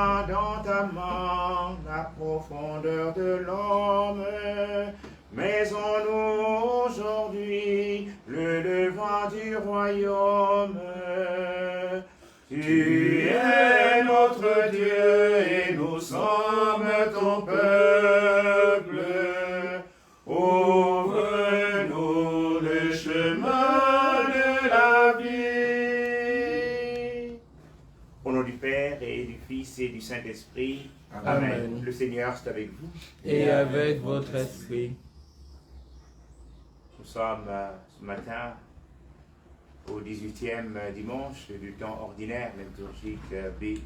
Tiens dans ta main la profondeur de l'homme, mais en nous aujourd'hui le levain du royaume. Tu es notre Dieu et nous sommes ton peuple. Ouvre-nous le chemin de la vie. Au nom du Père et du Fils et du Saint-Esprit. Amen. Amen. Le Seigneur est avec vous. Et avec votre esprit. Nous sommes ce matin au 18e dimanche du temps ordinaire liturgique B.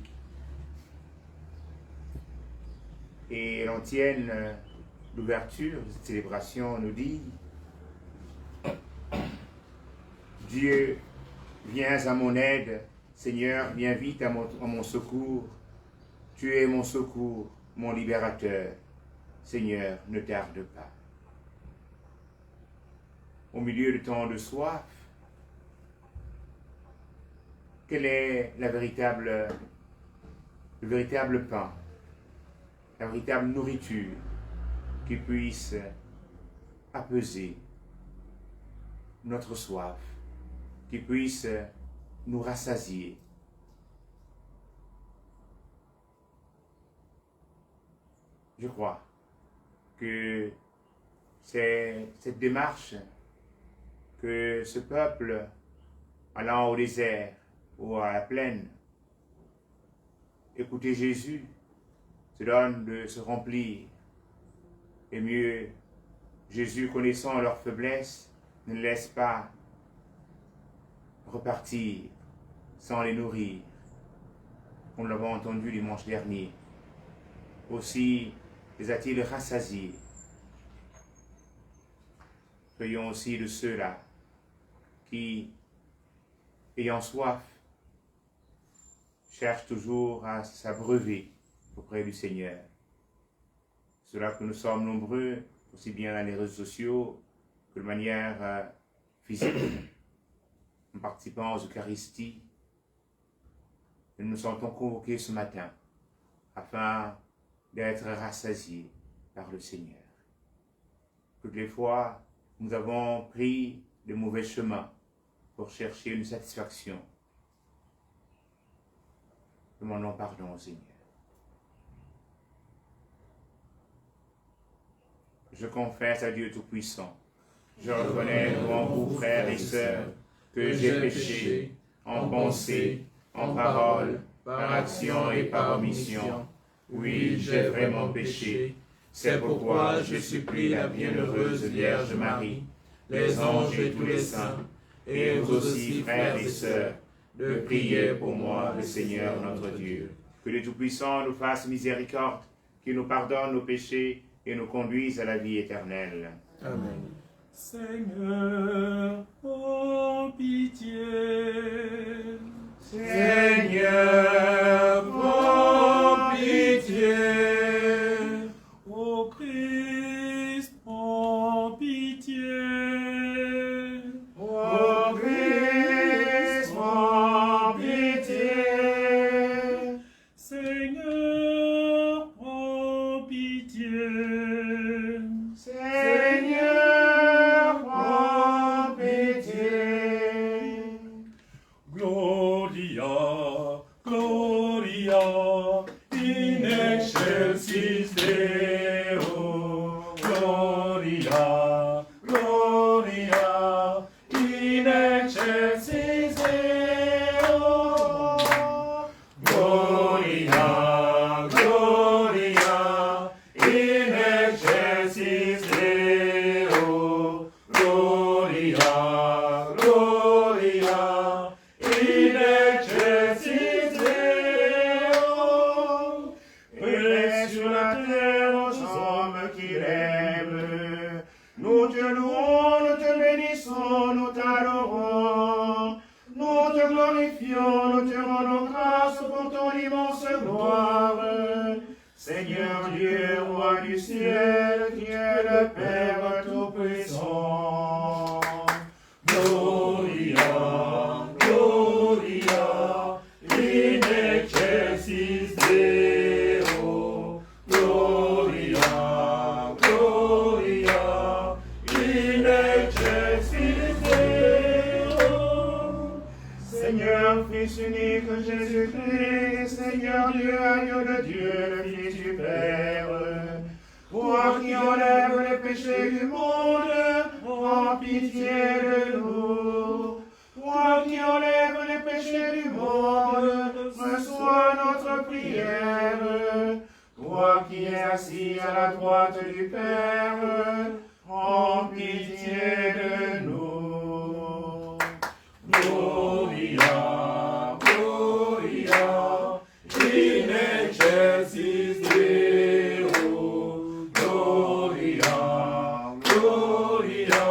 Et l'antienne d'ouverture de cette célébration nous dit: Dieu, viens à mon aide, Seigneur, viens vite à mon secours. Tu es mon secours, mon libérateur. Seigneur, ne tarde pas. Au milieu de tant de soif, quel est le véritable pain, la véritable nourriture qui puisse apaiser notre soif, qui puisse nous rassasier? Je crois que c'est cette démarche que ce peuple, allant au désert ou à la plaine, écouter Jésus, se donne de se remplir. Et mieux, Jésus, connaissant leur faiblesse, ne laisse pas repartir sans les nourrir, comme nous l'avons entendu dimanche dernier. Aussi les a-t-il rassasiés. Soyons aussi de ceux-là qui, ayant soif, cherchent toujours à s'abreuver auprès du Seigneur. C'est là que nous sommes nombreux, aussi bien dans les réseaux sociaux que de manière physique, en participant aux Eucharisties. Nous nous sentons convoqués ce matin afin d'être rassasiés par le Seigneur. Toutes les fois, nous avons pris de mauvais chemins pour chercher une satisfaction. Demandons pardon au Seigneur. Je confesse à Dieu Tout-Puissant, je reconnais devant vous, frères et sœurs, que j'ai péché en pensée, en parole, par action et par omission. Oui, j'ai vraiment péché. C'est pourquoi je supplie la bienheureuse Vierge Marie, les anges et tous les saints, et vous aussi, frères et sœurs, de prier pour moi, le Seigneur notre Dieu. Que le Tout-Puissant nous fasse miséricorde, qu'il nous pardonne nos péchés et nous conduise à la vie éternelle. Amen. Seigneur, oh pitié. Seigneur, oh pitié. Ô Christ, oh pitié. Ô Christ, oh pitié. Seigneur, oh pitié. Seigneur, oh pitié. Gloria, Gloria, in excelsis Deo. Gloria, Gloria, in excelsis Deo. Gloria, Gloria, in excelsis Deo. Gloria, Gloria, in excelsis Deo. Et sur la terre aux hommes qui l'aiment. Nous te louons, nous te bénissons, nous t'adorons. Nous te glorifions, nous te rendons grâce pour ton immense gloire. Seigneur Dieu, roi du ciel, qui est le Père Tout-Puissant. Gloria, Gloria, in excelsis Deo. Seigneur Dieu, agneau de Dieu, le Fils du Père, toi qui enlèves les péchés du monde, en pitié de nous. Toi qui enlèves les péchés du monde, reçois notre prière. Toi qui es assis à la droite du Père, en pitié de nous. Gloria, Gloria, in excelsis Deo. Gloria, Gloria,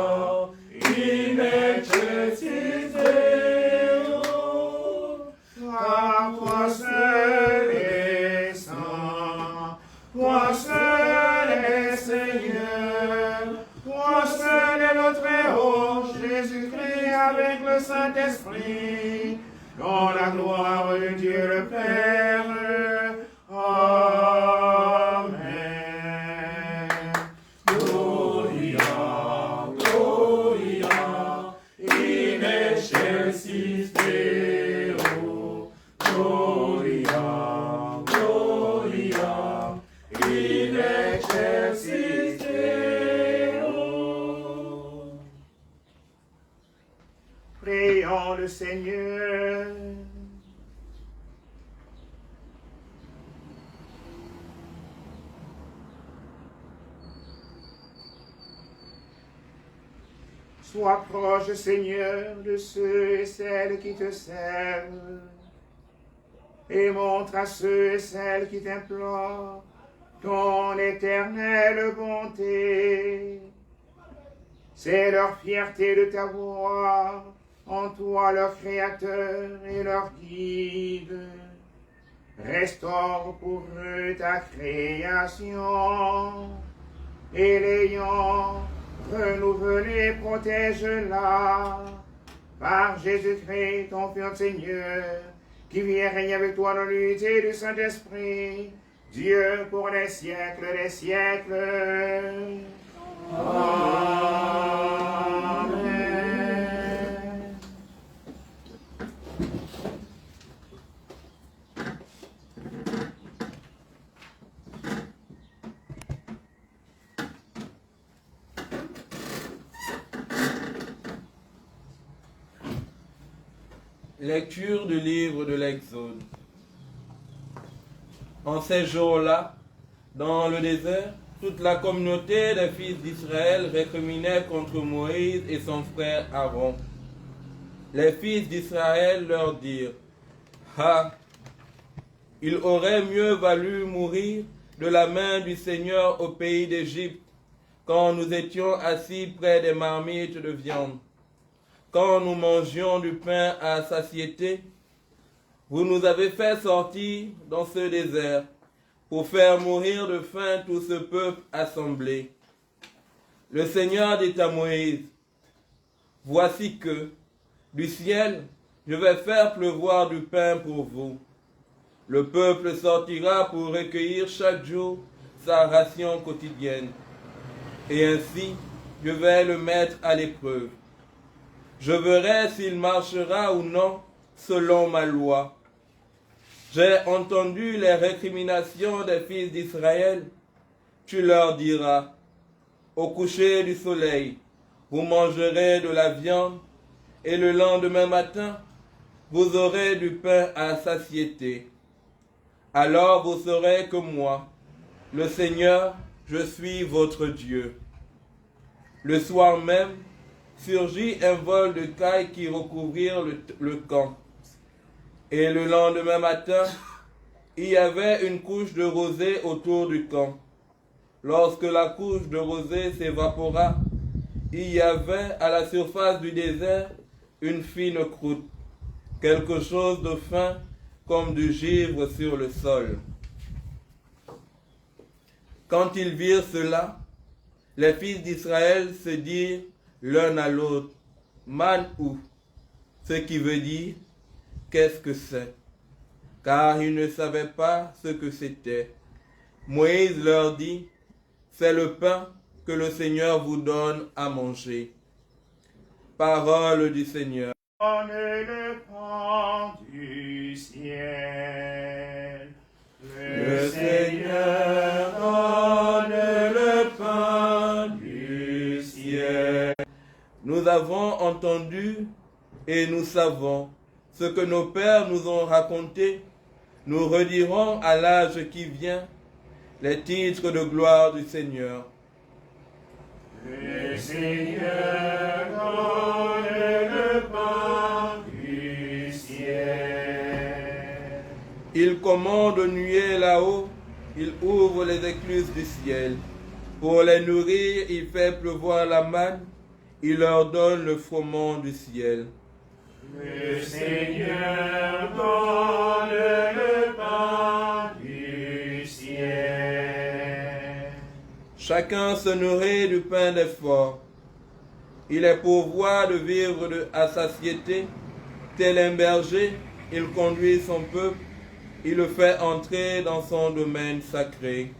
in excelsis Deo. Car toi seul est saint, toi seul est Seigneur, toi seul est le Très-Haut, Jésus-Christ avec le Saint-Esprit, dans la gloire de Dieu le Père. Amen. Gloria, Gloria, in excelsis Deo. Gloria, Gloria, in excelsis Deo. Prions le Seigneur. Sois proche, Seigneur, de ceux et celles qui te servent, et montre à ceux et celles qui t'implorent ton éternelle bonté. C'est leur fierté de t'avoir en toi leur Créateur et leur guide. Restaure pour eux ta création, et l'ayant renouvelée, protège-la par Jésus-Christ, ton Fils Seigneur, qui vient régner avec toi dans l'unité du Saint-Esprit, Dieu pour les siècles des siècles. Amen. Lecture du livre de l'Exode. En ces jours-là, dans le désert, toute la communauté des fils d'Israël récriminait contre Moïse et son frère Aaron. Les fils d'Israël leur dirent: Ah, il aurait mieux valu mourir de la main du Seigneur au pays d'Égypte, quand nous étions assis près des marmites de viande, quand nous mangions du pain à satiété. Vous nous avez fait sortir dans ce désert pour faire mourir de faim tout ce peuple assemblé. Le Seigneur dit à Moïse: Voici que, du ciel, je vais faire pleuvoir du pain pour vous. Le peuple sortira pour recueillir chaque jour sa ration quotidienne. Et ainsi, je vais le mettre à l'épreuve. Je verrai s'il marchera ou non selon ma loi. J'ai entendu les récriminations des fils d'Israël. Tu leur diras: Au coucher du soleil, vous mangerez de la viande, et le lendemain matin, vous aurez du pain à satiété. Alors vous saurez que moi, le Seigneur, je suis votre Dieu. Le soir même, surgit un vol de cailles qui recouvrirent le camp. Et le lendemain matin, il y avait une couche de rosée autour du camp. Lorsque la couche de rosée s'évapora, il y avait à la surface du désert une fine croûte, quelque chose de fin comme du givre sur le sol. Quand ils virent cela, les fils d'Israël se dirent l'un à l'autre: Manou, ce qui veut dire qu'est-ce que c'est? Car ils ne savaient pas ce que c'était. Moïse leur dit: C'est le pain que le Seigneur vous donne à manger. Parole du Seigneur. Donne le pain du ciel, avons entendu et nous savons ce que nos pères nous ont raconté. Nous redirons à l'âge qui vient les titres de gloire du Seigneur. Le Seigneur donne le pain du ciel. Il commande aux nuées là-haut, il ouvre les écluses du ciel. Pour les nourrir, il fait pleuvoir la manne, il leur donne le froment du ciel. Le Seigneur donne le pain du ciel. Chacun se nourrit du pain d'effort. Il est pourvoi de vivre à satiété. Tel un berger, il conduit son peuple, il le fait entrer dans son domaine sacré.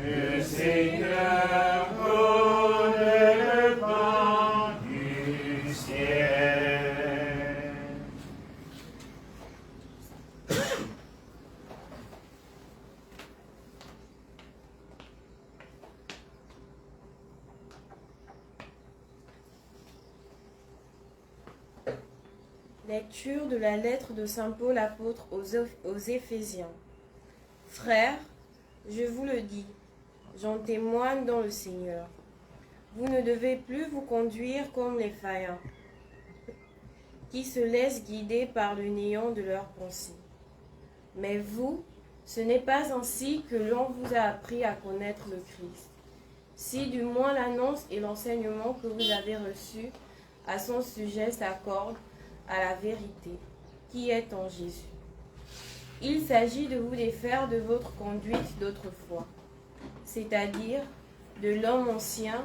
Le Seigneur donne le pain du ciel. Lecture de la lettre de saint Paul apôtre aux Éphésiens. Frères, je vous le dis, j'en témoigne dans le Seigneur. Vous ne devez plus vous conduire comme les païens, qui se laissent guider par le néant de leurs pensées. Mais vous, ce n'est pas ainsi que l'on vous a appris à connaître le Christ. Si du moins l'annonce et l'enseignement que vous avez reçus à son sujet s'accordent à la vérité, qui est en Jésus. Il s'agit de vous défaire de votre conduite d'autrefois, c'est-à-dire de l'homme ancien,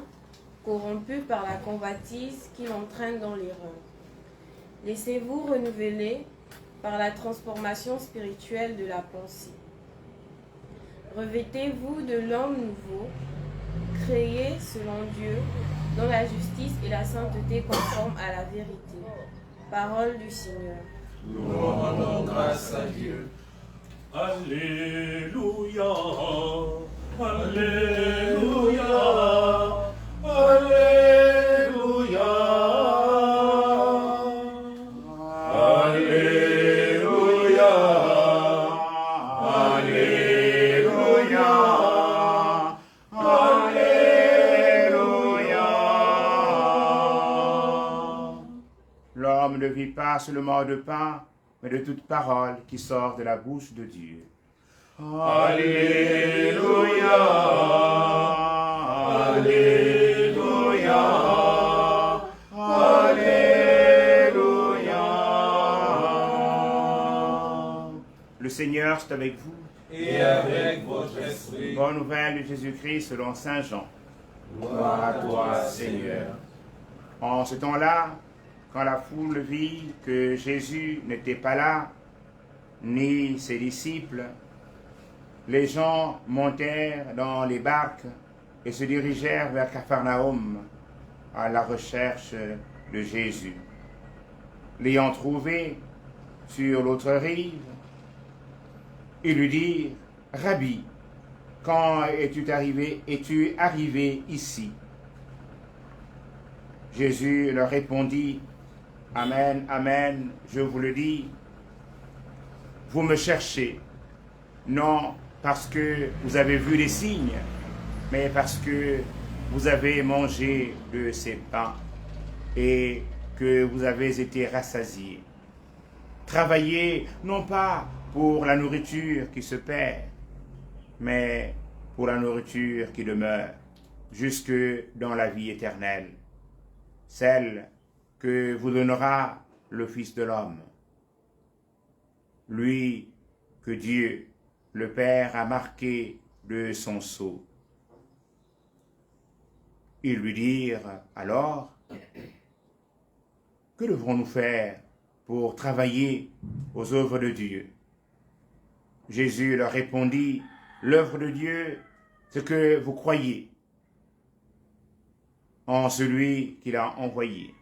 corrompu par la convoitise qui l'entraîne dans l'erreur. Laissez-vous renouveler par la transformation spirituelle de la pensée. Revêtez-vous de l'homme nouveau, créé selon Dieu, dans la justice et la sainteté conforme à la vérité. Parole du Seigneur. Nous rendons grâce à Dieu. Alléluia, Alléluia, Alléluia, Alléluia, Alléluia, Alléluia. L'homme ne vit pas seulement de pain, mais de toute parole qui sort de la bouche de Dieu. Alléluia, Alléluia, Alléluia. Le Seigneur est avec vous. Et avec votre esprit. Bonne nouvelle de Jésus-Christ selon saint Jean. Gloire à toi, Seigneur. En ce temps-là, quand la foule vit que Jésus n'était pas là, ni ses disciples, les gens montèrent dans les barques et se dirigèrent vers Capharnaüm à la recherche de Jésus. L'ayant trouvé sur l'autre rive, ils lui dirent : « Rabbi, quand es-tu arrivé ici ?» Jésus leur répondit : « Amen, amen, je vous le dis, vous me cherchez, non parce que vous avez vu les signes, mais parce que vous avez mangé de ces pains et que vous avez été rassasiés. Travaillez non pas pour la nourriture qui se perd, mais pour la nourriture qui demeure jusque dans la vie éternelle, celle que vous donnera le Fils de l'homme, lui que Dieu, le Père, a marqué de son sceau. » Ils lui dirent alors : « Que devrons-nous faire pour travailler aux œuvres de Dieu ?» Jésus leur répondit : « L'œuvre de Dieu, c'est que vous croyez en celui qu'il a envoyé. »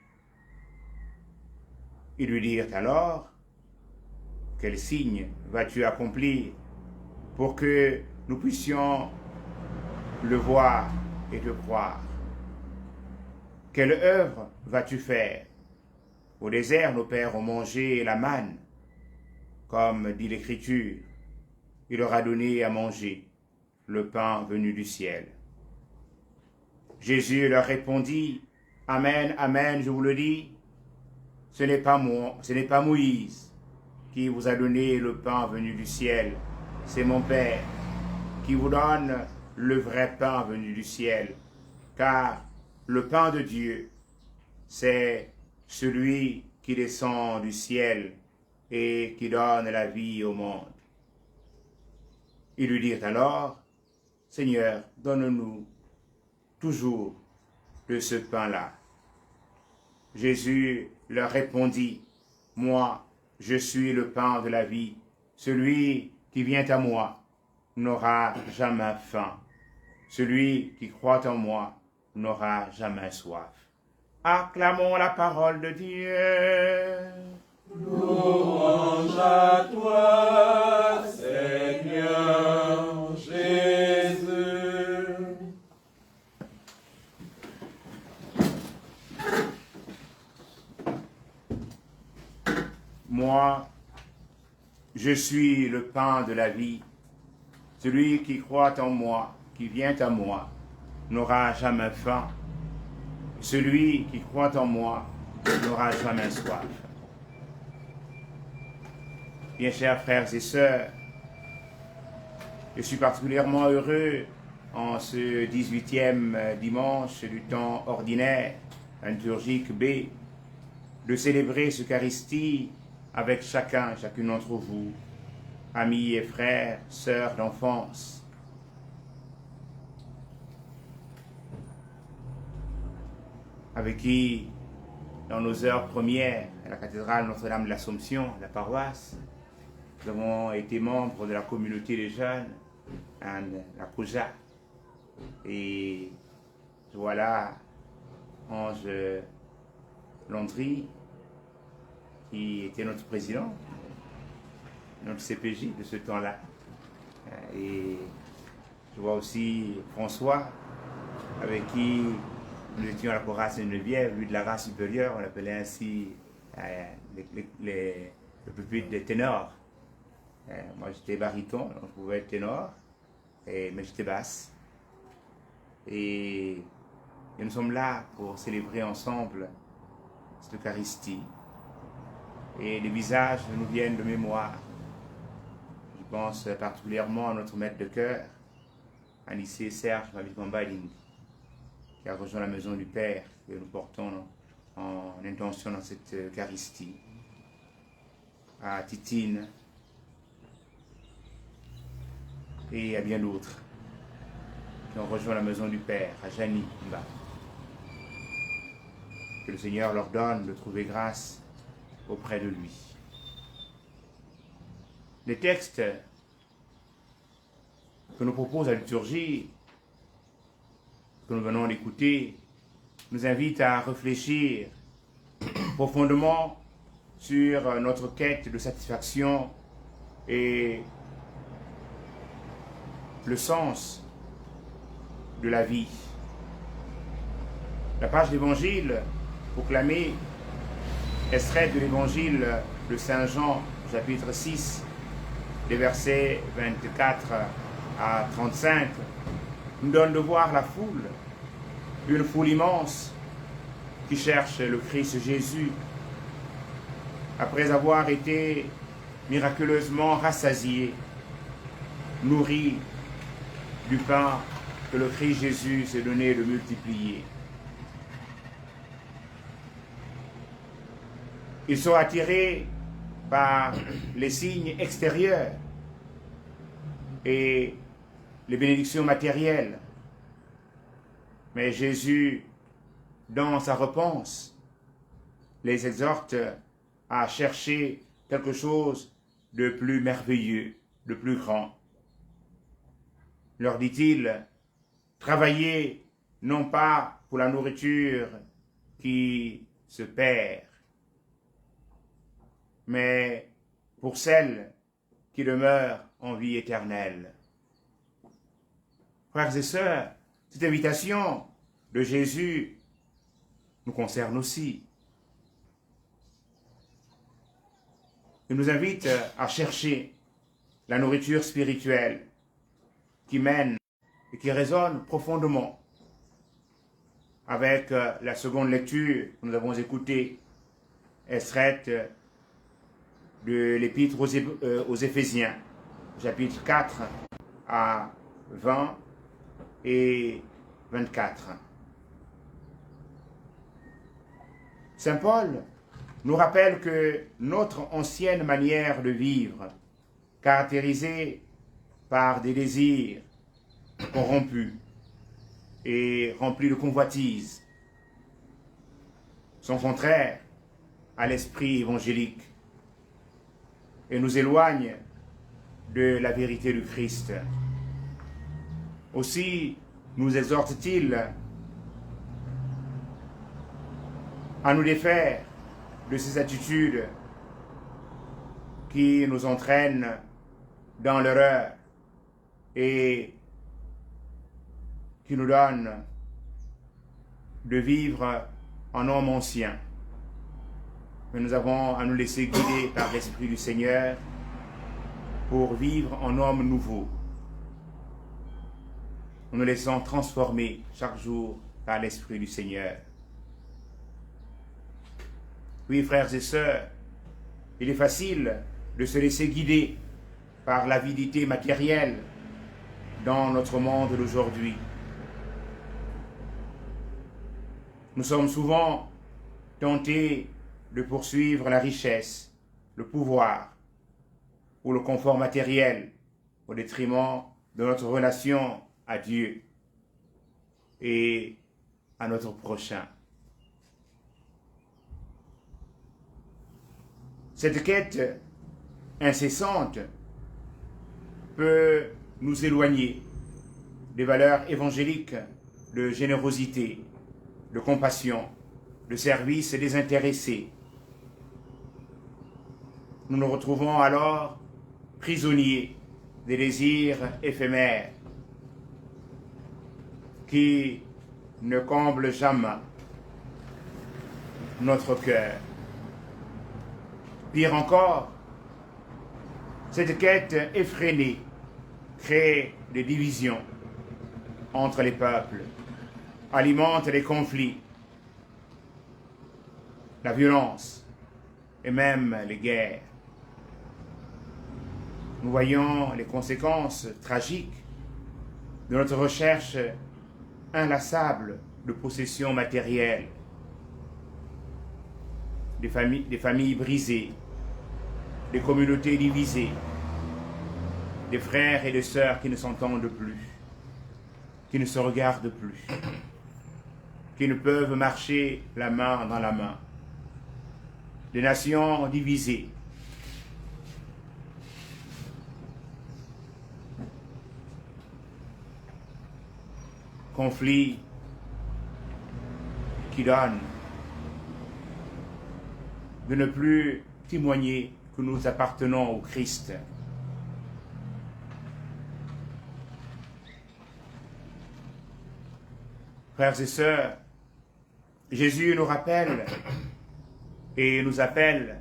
Ils lui dirent alors : « Quel signe vas-tu accomplir pour que nous puissions le voir et te croire ? quelle œuvre vas-tu faire? Au désert, nos pères ont mangé la manne, comme dit l'Écriture. Il leur a donné à manger le pain venu du ciel. Jésus leur répondit, Amen, Amen, je vous le dis, ce n'est pas Moïse qui vous a donné le pain venu du ciel, c'est mon Père qui vous donne le vrai pain venu du ciel, car le pain de Dieu, c'est celui qui descend du ciel et qui donne la vie au monde. Ils lui dirent alors, Seigneur, donne-nous toujours de ce pain-là. Jésus leur répondit, moi, je suis le pain de la vie. Celui qui vient à moi n'aura jamais faim. Celui qui croit en moi n'aura jamais soif. Acclamons la parole de Dieu. Louange à toi, Seigneur Jésus. Moi, je suis le pain de la vie. Celui qui croit en moi, qui vient à moi, n'aura jamais faim. Celui qui croit en moi n'aura jamais soif. Bien chers frères et sœurs, je suis particulièrement heureux en ce 18e dimanche du temps ordinaire, la liturgique B, de célébrer cette Eucharistie avec chacune d'entre vous, amis et frères, sœurs d'enfance. Avec qui, dans nos heures premières, à la cathédrale Notre-Dame de l'Assomption, la paroisse, nous avons été membres de la communauté des jeunes, la COJA. Et voilà Ange Landry, qui était notre président, notre CPJ de ce temps-là. Et je vois aussi François, avec qui nous étions à la chorale Sainte-Geneviève, lui de la race supérieure, on l'appelait ainsi le pupitre des ténors. Moi j'étais baryton, donc je pouvais être ténor, mais j'étais basse. Et nous sommes là pour célébrer ensemble cette Eucharistie. Et les visages nous viennent de mémoire. Je pense particulièrement à notre maître de chœur, à lycée Serge Mavikambaling, qui a rejoint la maison du Père, que nous portons en intention dans cette Eucharistie. À Titine et à bien d'autres qui ont rejoint la maison du Père, à Jani Mba. Que le Seigneur leur donne de trouver grâce auprès de lui. Les textes que nous propose la liturgie, que nous venons d'écouter, nous invitent à réfléchir profondément sur notre quête de satisfaction et le sens de la vie. La page d'évangile proclamée extrait de l'évangile de Saint Jean, chapitre 6, des versets 24 à 35, nous donne de voir la foule, une foule immense qui cherche le Christ Jésus, après avoir été miraculeusement rassasié, nourri du pain que le Christ Jésus s'est donné de multiplier. Ils sont attirés par les signes extérieurs et les bénédictions matérielles. Mais Jésus, dans sa réponse, les exhorte à chercher quelque chose de plus merveilleux, de plus grand. Leur dit-il, travaillez non pas pour la nourriture qui se perd, mais pour celle qui demeure en vie éternelle. Frères et sœurs, cette invitation de Jésus nous concerne aussi. Il nous invite à chercher la nourriture spirituelle qui mène et qui résonne profondément avec la seconde lecture que nous avons écoutée, extraite de l'épître aux Éphésiens, chapitre 4 à 20 et 24. Saint Paul nous rappelle que notre ancienne manière de vivre, caractérisée par des désirs corrompus et remplis de convoitises, sont contraires à l'esprit évangélique et nous éloignent de la vérité du Christ. Aussi nous exhorte-t-il à nous défaire de ces attitudes qui nous entraînent dans l'erreur et qui nous donnent de vivre en homme ancien. Mais nous avons à nous laisser guider par l'Esprit du Seigneur pour vivre en homme nouveau. Nous nous laissons transformer chaque jour par l'Esprit du Seigneur. Oui, frères et sœurs, il est facile de se laisser guider par l'avidité matérielle dans notre monde d'aujourd'hui. Nous sommes souvent tentés de poursuivre la richesse, le pouvoir ou le confort matériel au détriment de notre relation à Dieu et à notre prochain. Cette quête incessante peut nous éloigner des valeurs évangéliques de générosité, de compassion, de service désintéressé. Nous nous retrouvons alors prisonniers des désirs éphémères qui ne comblent jamais notre cœur. Pire encore, cette quête effrénée crée des divisions entre les peuples, alimente les conflits, la violence et même les guerres. Nous voyons les conséquences tragiques de notre recherche inlassable de possessions matérielles, des familles brisées, des communautés divisées, des frères et des sœurs qui ne s'entendent plus, qui ne se regardent plus, qui ne peuvent marcher la main dans la main, des nations divisées. Conflits qui donnent de ne plus témoigner que nous appartenons au Christ. Frères et sœurs, Jésus nous rappelle et nous appelle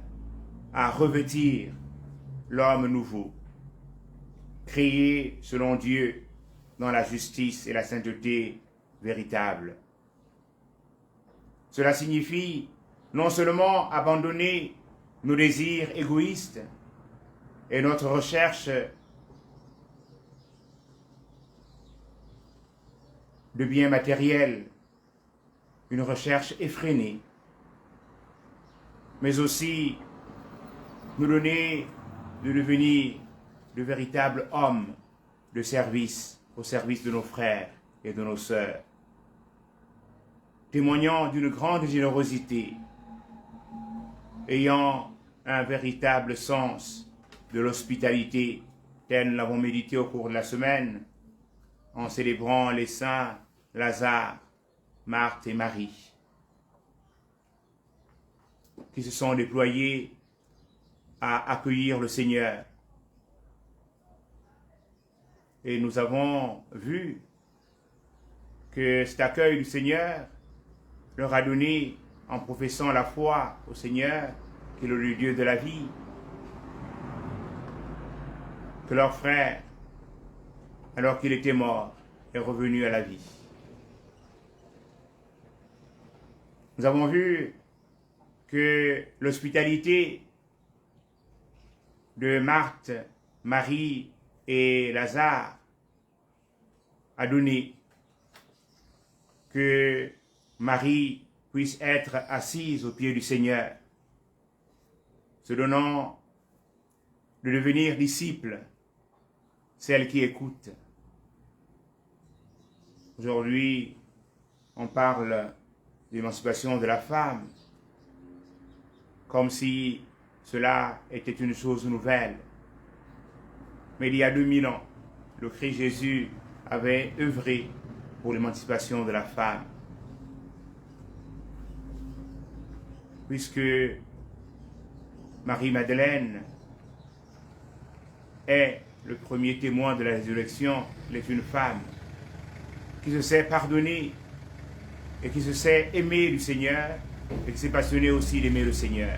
à revêtir l'homme nouveau, créé selon Dieu dans la justice et la sainteté véritable. Cela signifie non seulement abandonner nos désirs égoïstes et notre recherche de biens matériels, une recherche effrénée, mais aussi nous donner de devenir de véritables hommes de service au service de nos frères et de nos sœurs, témoignant d'une grande générosité, ayant un véritable sens de l'hospitalité, tel nous l'avons médité au cours de la semaine, en célébrant les saints Lazare, Marthe et Marie, qui se sont déployés à accueillir le Seigneur. Et nous avons vu que cet accueil du Seigneur leur a donné en professant la foi au Seigneur, qui est le Dieu de la vie, que leur frère, alors qu'il était mort, est revenu à la vie. Nous avons vu que l'hospitalité de Marthe, Marie et Lazare a donné que Marie puisse être assise aux pieds du Seigneur, se donnant de devenir disciple, celle qui écoute. Aujourd'hui, on parle d'émancipation de la femme, comme si cela était une chose nouvelle. Mais il y a 2000 ans, le Christ Jésus avait œuvré pour l'émancipation de la femme. Puisque Marie-Madeleine est le premier témoin de la résurrection, elle est une femme qui se sait pardonner et qui se sait aimer du Seigneur et qui s'est passionnée aussi d'aimer le Seigneur.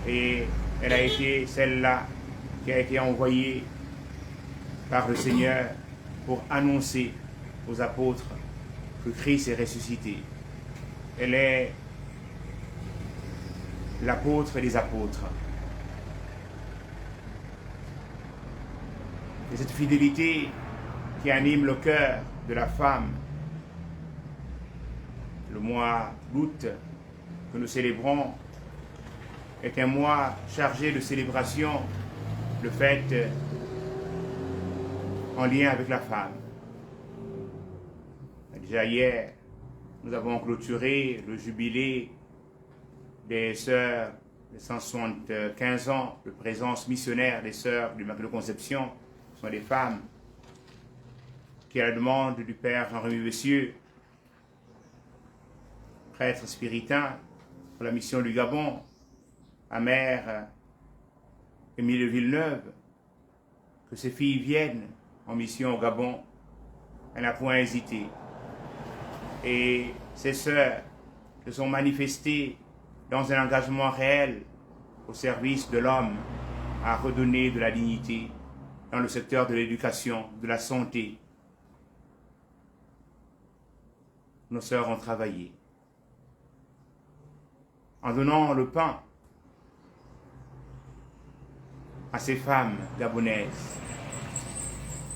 Et elle a été celle-là qui a été envoyée par le Seigneur pour annoncer aux apôtres que Christ est ressuscité. Elle est l'apôtre des apôtres. Et cette fidélité qui anime le cœur de la femme, le mois d'août que nous célébrons est un mois chargé de célébration, de fêtes en lien avec la femme. Déjà hier, nous avons clôturé le jubilé des sœurs de 175 ans de présence missionnaire des sœurs du Immaculée Conception. Ce sont des femmes qui, à la demande du Père Jean-Rémy Messieux, prêtre spiritain pour la mission du Gabon, à Mère Émile de Villeneuve, que ses filles viennent en mission au Gabon. Elle n'a point hésité. Et ces sœurs se sont manifestées dans un engagement réel au service de l'homme à redonner de la dignité dans le secteur de l'éducation, de la santé. Nos sœurs ont travaillé en donnant le pain à ces femmes gabonaises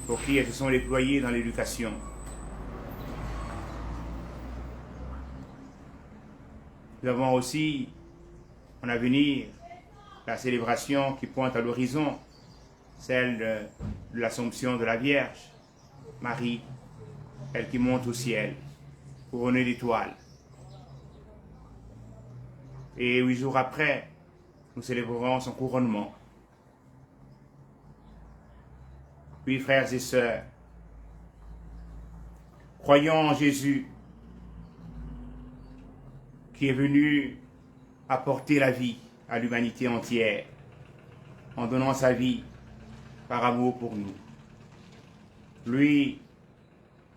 pour qui elles se sont déployées dans l'éducation. Nous avons aussi en avenir la célébration qui pointe à l'horizon, celle de l'Assomption de la Vierge Marie, elle qui monte au ciel, couronnée d'étoiles. Et 8 jours après, nous célébrerons son couronnement. Puis, frères et sœurs, croyons en Jésus, qui est venu apporter la vie à l'humanité entière, en donnant sa vie par amour pour nous. Lui,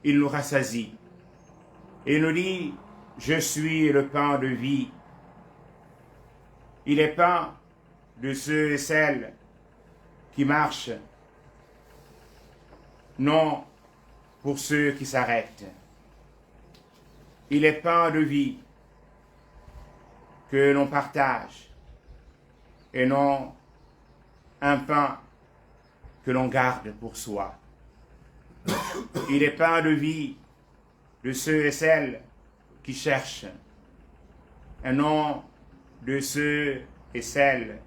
il nous rassasie. Et il nous dit, je suis le pain de vie. Il est pain de ceux et celles qui marchent, non pour ceux qui s'arrêtent. Il est pain de vie que l'on partage et non un pain que l'on garde pour soi. Il est pain de vie de ceux et celles qui cherchent et non de ceux et celles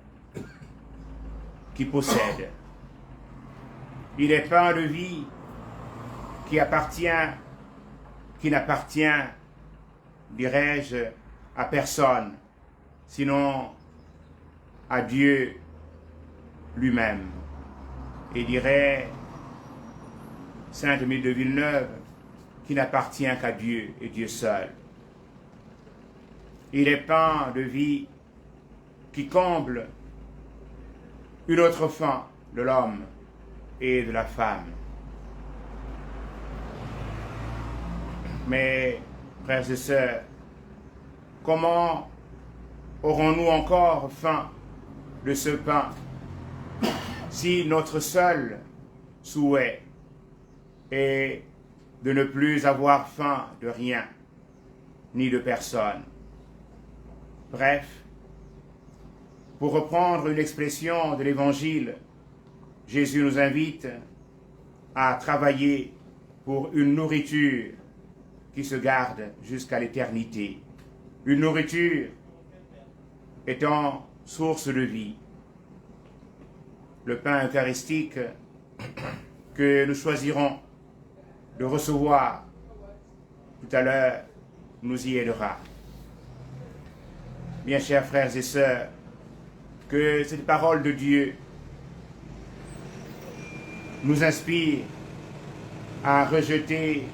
qui possèdent. Il est pain de vie qui n'appartient, dirais-je, à personne, sinon à Dieu lui-même. Et dirait Sainte Émile de Villeneuve, qui n'appartient qu'à Dieu et Dieu seul. Il est pain de vie qui comble une autre faim de l'homme et de la femme. Mais, frères et sœurs, comment aurons-nous encore faim de ce pain si notre seul souhait est de ne plus avoir faim de rien, ni de personne? Bref, pour reprendre une expression de l'Évangile, Jésus nous invite à travailler pour une nourriture qui se garde jusqu'à l'éternité. Une nourriture étant source de vie. Le pain eucharistique que nous choisirons de recevoir tout à l'heure nous y aidera. Bien chers frères et sœurs, que cette parole de Dieu nous inspire à rejeter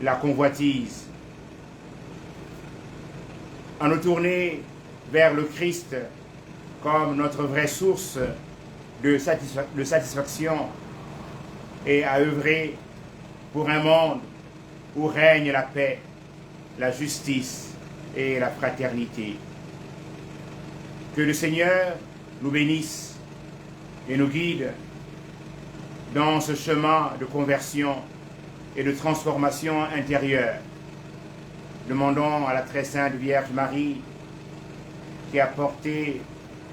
la convoitise, à nous tourner vers le Christ comme notre vraie source de satisfaction et à œuvrer pour un monde où règne la paix, la justice et la fraternité. Que le Seigneur nous bénisse et nous guide dans ce chemin de conversion et de transformation intérieure. Demandons à la très sainte Vierge Marie, qui a porté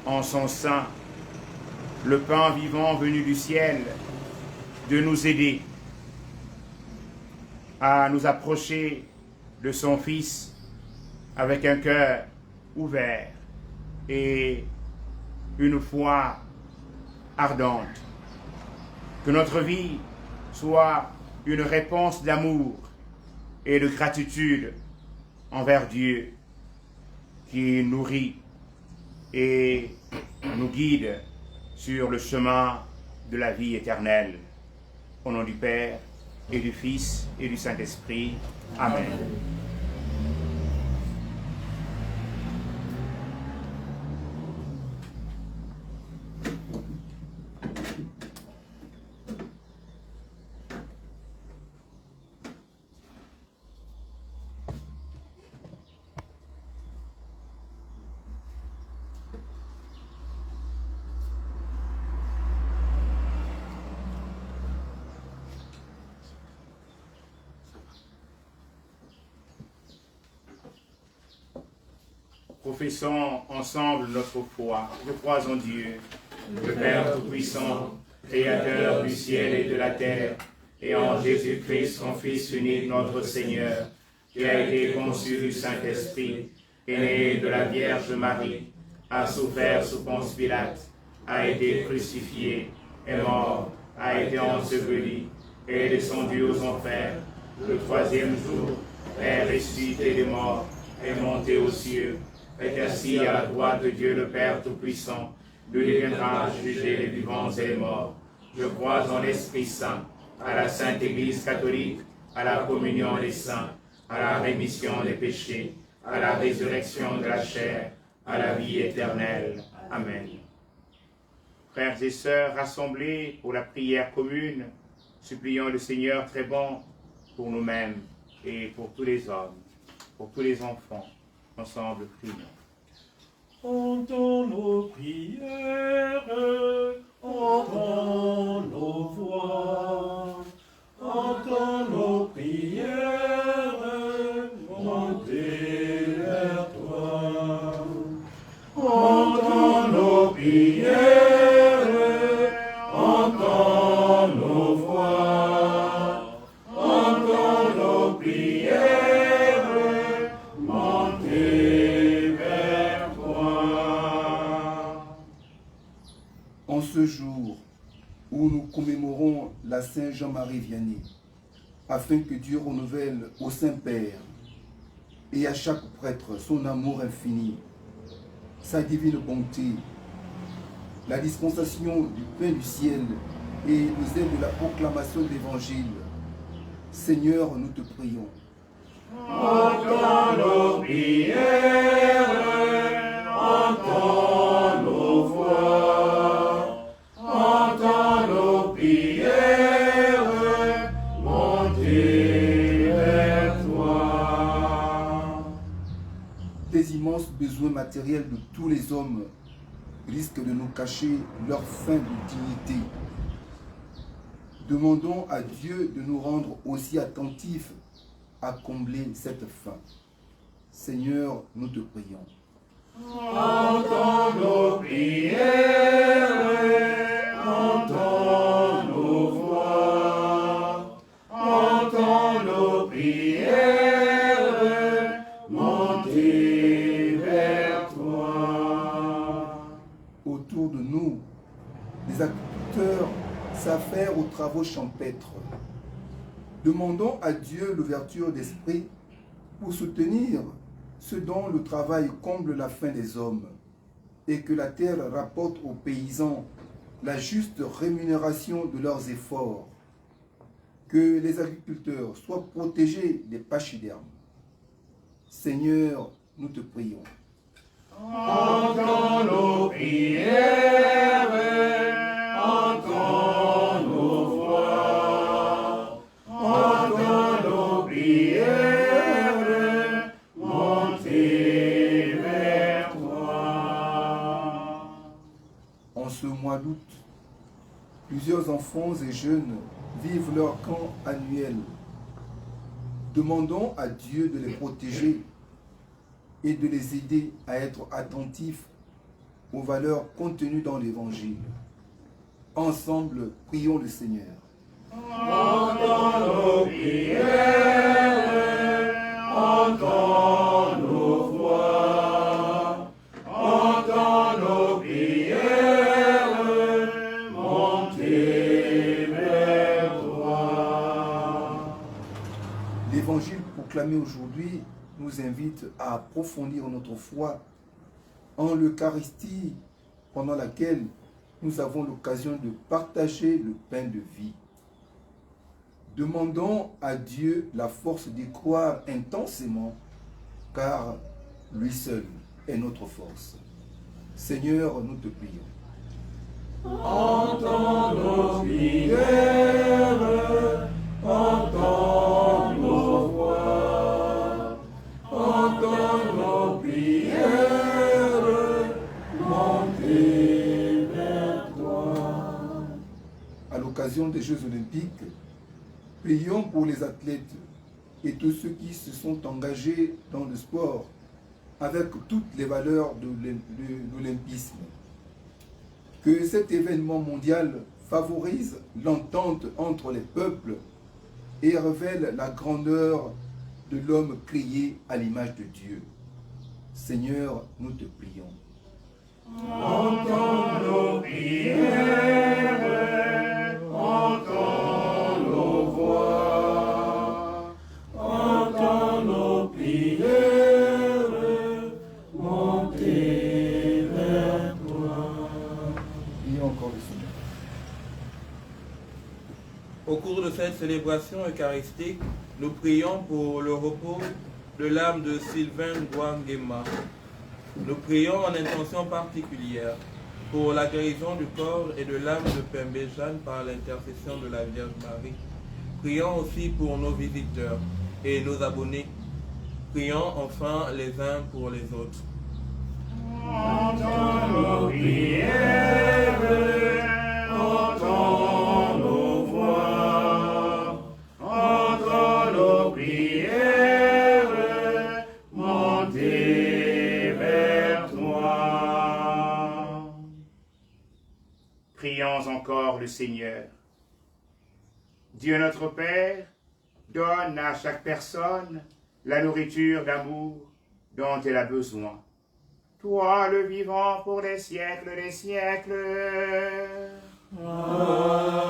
en son sein le pain vivant venu du ciel, de nous aider à nous approcher de son Fils avec un cœur ouvert et une foi ardente. Que notre vie soit une réponse d'amour et de gratitude envers Dieu qui nourrit et nous guide sur le chemin de la vie éternelle. Au nom du Père et du Fils et du Saint-Esprit. Amen. Professons ensemble notre foi. Je crois en Dieu, le Père Tout-Puissant, Créateur du ciel et de la terre, et en Jésus-Christ, son Fils unique, notre Seigneur, qui a été conçu du Saint-Esprit, est né de la Vierge Marie, a souffert sous Ponce Pilate, a été crucifié, est mort, a été enseveli, et est descendu aux enfers. Le troisième jour, est ressuscité des morts, est monté aux cieux, est assis à la droite de Dieu le Père Tout-Puissant, d'où il viendra juger les vivants et les morts. Je crois en l'Esprit Saint, à la Sainte Église catholique, à la communion des saints, à la rémission des péchés, à la résurrection de la chair, à la vie éternelle. Amen. Frères et sœurs rassemblés pour la prière commune, supplions le Seigneur très bon pour nous-mêmes et pour tous les hommes, pour tous les enfants. Ensemble, prions. Entends nos prières, entends nos voix, entends nos prières, montez vers toi. Entends nos prières, entends nos voix, entends nos prières. En ce jour où nous commémorons la Sainte Jean-Marie Vianney, afin que Dieu renouvelle au Saint-Père et à chaque prêtre son amour infini, sa divine bonté, la dispensation du pain du ciel et nous aide de la proclamation de l'Évangile. Seigneur, nous te prions. Entends nos prières, entends nos voix, entends nos prières, montez vers toi. matérielle de tous les hommes risque de nous cacher leur fin de dignité. Demandons à Dieu de nous rendre aussi attentifs à combler cette faim. Seigneur, nous te prions. Entends nos prières, entends nos voix, entends nos prières, monter vers toi. Autour de nous, les agriculteurs s'affairent aux travaux champêtres. Demandons à Dieu l'ouverture d'esprit pour soutenir ceux dont le travail comble la faim des hommes et que la terre rapporte aux paysans la juste rémunération de leurs efforts. Que les agriculteurs soient protégés des pachydermes. Seigneur, nous te prions. Entends nos prières, entends nos voix, entends nos prières, monter vers toi. En ce mois d'août, plusieurs enfants et jeunes vivent leur camp annuel. Demandons à Dieu de les protéger et de les aider à être attentifs aux valeurs contenues dans l'Évangile. Ensemble, prions le Seigneur. Entends nos prières, entends nos voix, entends nos prières, monter vers toi. L'Évangile proclamé aujourd'hui nous invite à approfondir notre foi en l'Eucharistie, pendant laquelle nous avons l'occasion de partager le pain de vie. Demandons à Dieu la force d'y croire intensément, car lui seul est notre force. Seigneur, nous te prions. Entends nos prières, entends nos voix, entends nos prières, monter vers toi. À l'occasion des Jeux Olympiques, prions pour les athlètes et tous ceux qui se sont engagés dans le sport avec toutes les valeurs de l'olympisme. Que cet événement mondial favorise l'entente entre les peuples et révèle la grandeur de l'homme créé à l'image de Dieu. Seigneur, nous te prions. Entends nos prières, entends nos voix, entends nos prières, monter vers toi. Prions encore le Seigneur. Au cours de cette célébration eucharistique, nous prions pour le repos de l'âme de Sylvain Gwangema. Nous prions en intention particulière pour la guérison du corps et de l'âme de Pembe Jeanne par l'intercession de la Vierge Marie. Prions aussi pour nos visiteurs et nos abonnés. Prions enfin les uns pour les autres. Entends nos prières, entends nos voix, entends nos prières, monter vers toi. Prions encore le Seigneur. Dieu notre Père, donne à chaque personne la nourriture d'amour dont elle a besoin. Toi, le vivant pour les siècles des siècles. Amen.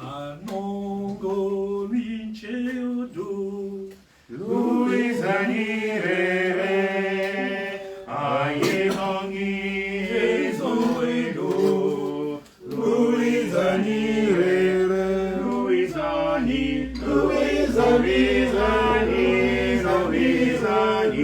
Anongo vinceodo, Luisa nirere, aye mangi ezoedo, Luisa nirere, Luisa ni, Luisa, Luisa ni, Luisa ni.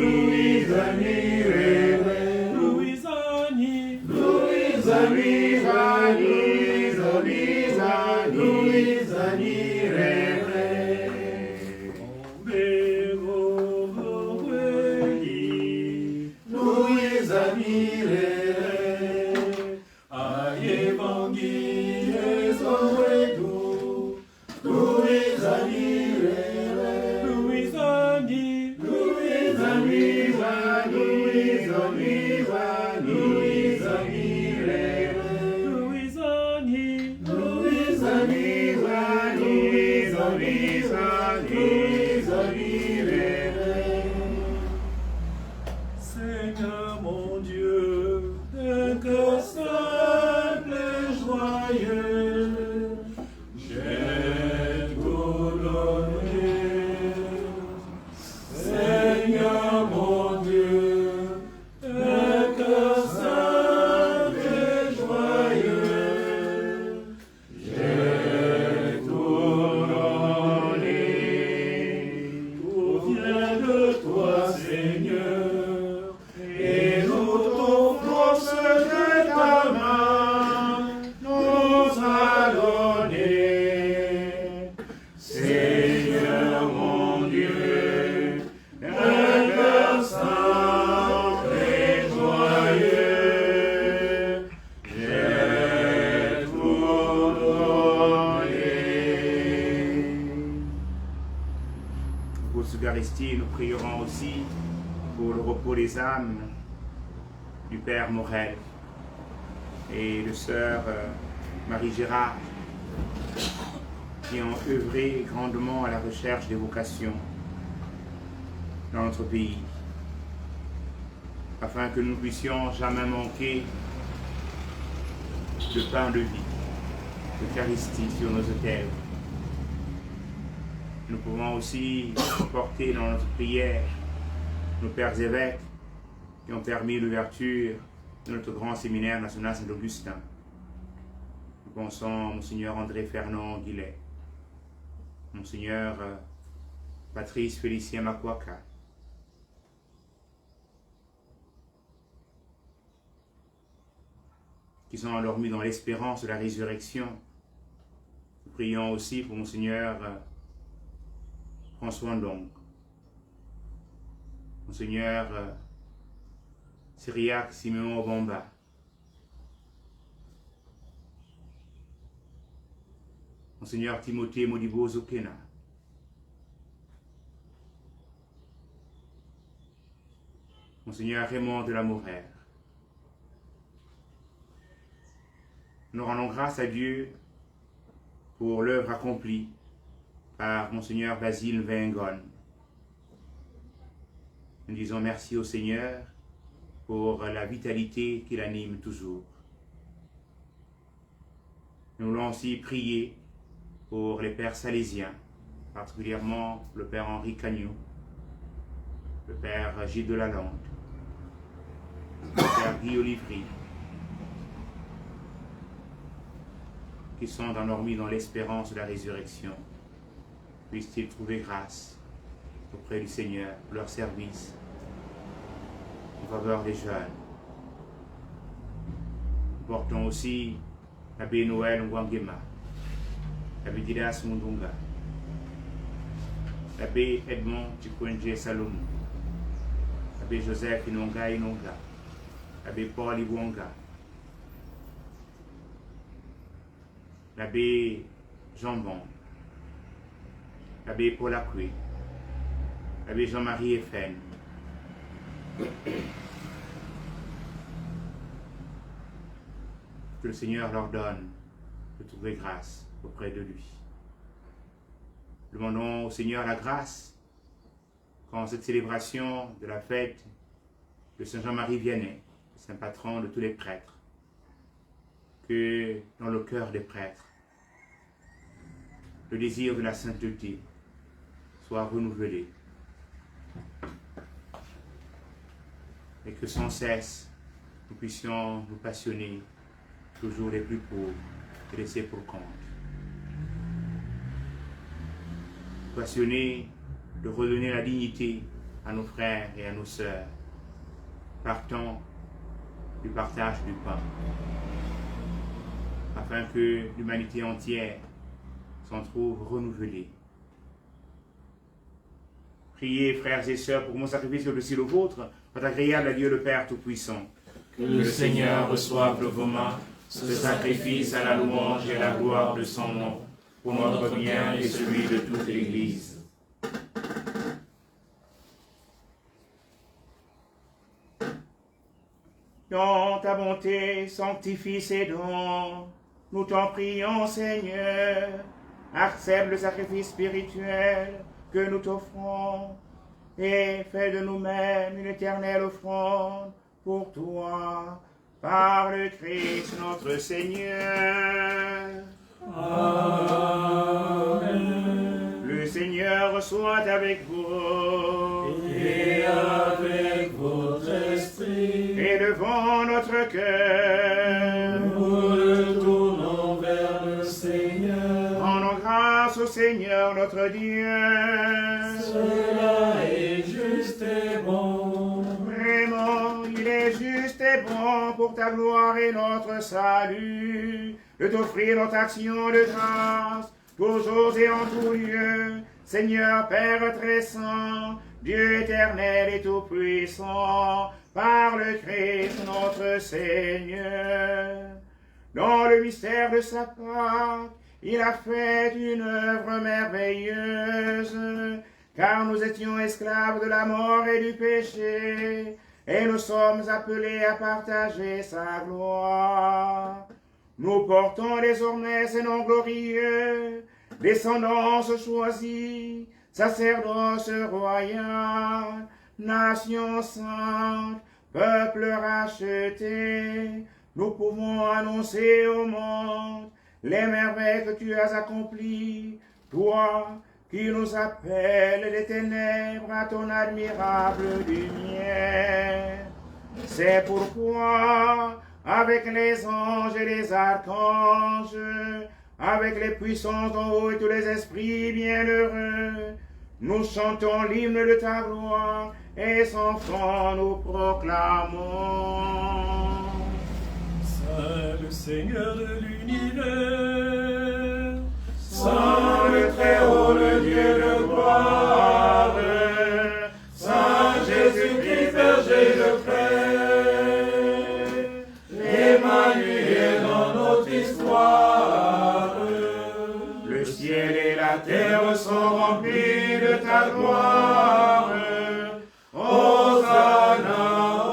l'Eucharistie, nous prierons aussi pour le repos des âmes du Père Morel et de Sœur Marie Gérard, qui ont œuvré grandement à la recherche des vocations dans notre pays, afin que nous ne puissions jamais manquer de pain de vie, d'Eucharistie sur nos autels. Nous pouvons aussi porter dans notre prière nos pères évêques qui ont permis l'ouverture de notre grand séminaire national Saint-Augustin. Nous pensons à Monseigneur André Fernand Guillet, Monseigneur Patrice Félicien Makwaka, qui sont endormis dans l'espérance de la résurrection. Nous prions aussi pour Monseigneur François Ndong, Monseigneur Cyriaque Siméon Obamba, Monseigneur Timothée Modibo Zokena, Monseigneur Raymond de la Moraire. Nous rendons grâce à Dieu pour l'œuvre accomplie par Monseigneur Basile Vengon. Nous disons merci au Seigneur pour la vitalité qui l'anime toujours. Nous voulons aussi prier pour les pères salésiens, particulièrement le père Henri Cagnou, le père Gilles de Lalande, le père Guy Olivry, qui sont endormis dans l'espérance de la résurrection. Puissent-ils trouver grâce auprès du Seigneur pour leur service en faveur des jeunes. Nous portons aussi l'abbé Noël Nwangema, l'abbé Didas Mundunga, l'abbé Edmond Chikwenje Salomon, l'abbé Joseph Inonga Inonga, l'abbé Paul Iwonga, l'abbé Jambon, l'abbé Paul Acoué, l'abbé Jean-Marie Effen, que le Seigneur leur donne de trouver grâce auprès de lui. Demandons au Seigneur la grâce qu'en cette célébration de la fête de Saint Jean-Marie Vianney, saint patron de tous les prêtres, que dans le cœur des prêtres, le désir de la sainteté soit renouvelé et que sans cesse nous puissions nous passionner toujours les plus pauvres et laisser pour compte. Passionnés de redonner la dignité à nos frères et à nos sœurs, partant du partage du pain, afin que l'humanité entière s'en trouve renouvelée. Priez, frères et sœurs, pour mon sacrifice que aussi le vôtre, soit agréable à Dieu le Père Tout-Puissant. Que le Seigneur reçoive de vos mains ce sacrifice à la louange et à la gloire de son nom, pour notre bien et celui de toute l'Église. Dans ta bonté, sanctifie ces dons. Nous t'en prions, Seigneur. Accepte le sacrifice spirituel que nous t'offrons et fais de nous-mêmes une éternelle offrande pour toi, par le Christ notre Seigneur. Amen. Le Seigneur soit avec vous. Et avec votre esprit. Et devant notre cœur, Nous le tournons vers le Seigneur. rendons grâce au Seigneur notre Dieu. Cela est juste et bon. Vraiment, il est juste et bon pour ta gloire et notre salut, de t'offrir notre action de grâce, toujours et en tout lieu, Seigneur Père très saint, Dieu éternel et tout-puissant, par le Christ notre Seigneur. Dans le mystère de sa Pâque, il a fait une œuvre merveilleuse, car nous étions esclaves de la mort et du péché, et nous sommes appelés à partager sa gloire. Nous portons désormais ces noms glorieux, descendance choisie, sacerdoce royal, nation sainte, peuple racheté. Nous pouvons annoncer au monde les merveilles que tu as accomplies, toi qui nous appelles des ténèbres à ton admirable lumière. C'est pourquoi, avec les anges et les archanges, avec les puissances d'en haut et tous les esprits bienheureux, nous chantons l'hymne de ta gloire et sans fin nous proclamons. Saint le Seigneur de l'univers, Saint le Très-Haut, le Dieu de gloire, Saint Jésus-Christ, berger de paix, Emmanuel dans notre histoire. Le ciel et la terre sont remplis de ta gloire. Hosanna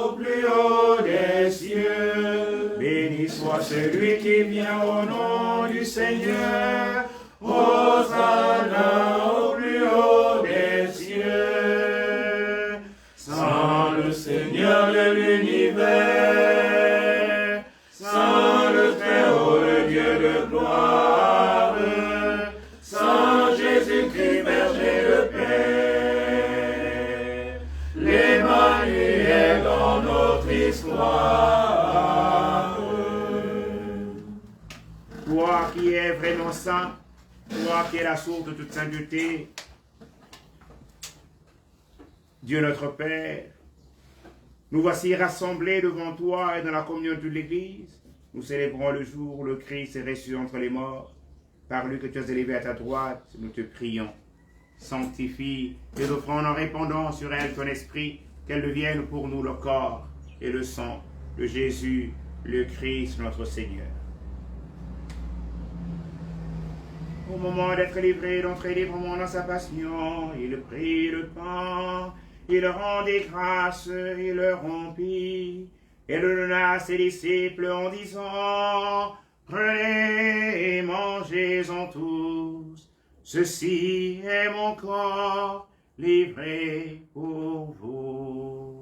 au plus haut des cieux. Béni soit celui qui vient au nom du Seigneur. Hosanna au plus haut des cieux. Saint le Seigneur de l'univers, Saint le Très-Haut, le Dieu de gloire, Saint Jésus-Christ, berger de paix, l'Emmanuel dans notre histoire. Toi qui es vraiment saint, toi qui es la source de toute sainteté, Dieu notre Père, nous voici rassemblés devant toi et dans la communion de l'Église. Nous célébrons le jour où le Christ est ressuscité entre les morts. Par lui que tu as élevé à ta droite, nous te prions. Sanctifie tes offrandes en répandant sur elles ton esprit, qu'elles deviennent pour nous le corps et le sang de Jésus, le Christ, notre Seigneur. Au moment d'être livré, d'entrer librement dans sa passion, il prit le pain, il rendit grâce, il le rompit, et le donna à ses disciples en disant, prenez et mangez-en tous, ceci est mon corps livré pour vous.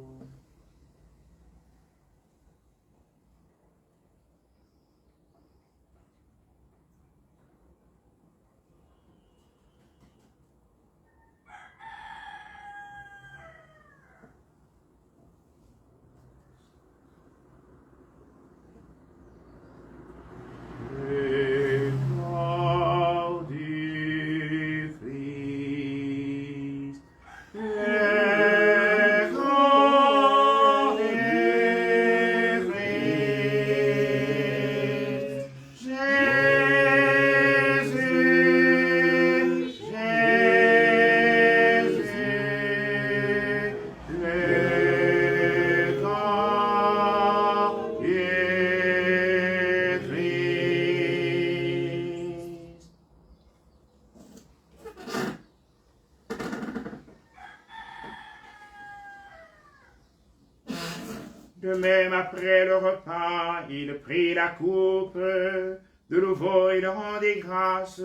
De même, après le repas, il prit la coupe, de nouveau il rendit grâce,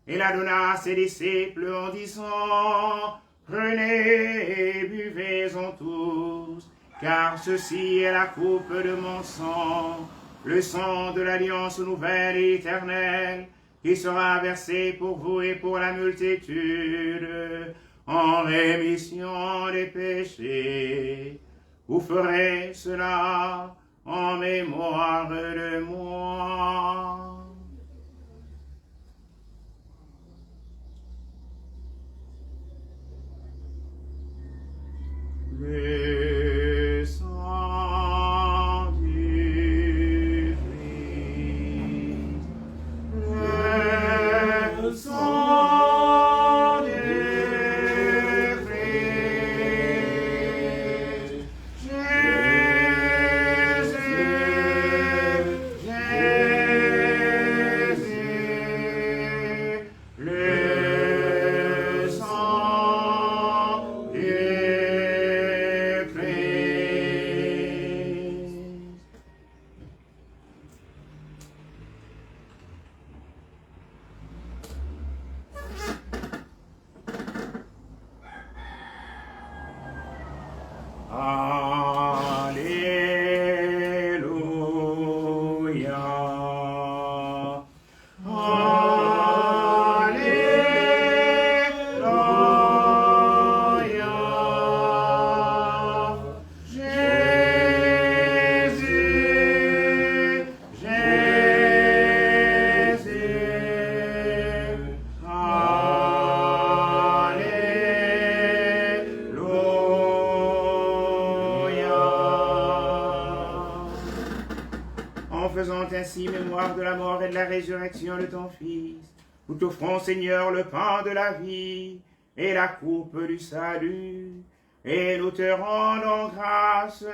et la donna à ses disciples en disant, prenez et buvez-en tous, car ceci est la coupe de mon sang, le sang de l'alliance nouvelle et éternelle, qui sera versé pour vous et pour la multitude, en rémission des péchés. Vous ferez cela en mémoire de moi. Le sang du Christ, le sang du Christ, Jésus, Jésus. Ainsi, mémoire de la mort et de la résurrection de ton Fils, nous t'offrons, Seigneur, le pain de la vie et la coupe du salut, et nous te rendons grâce,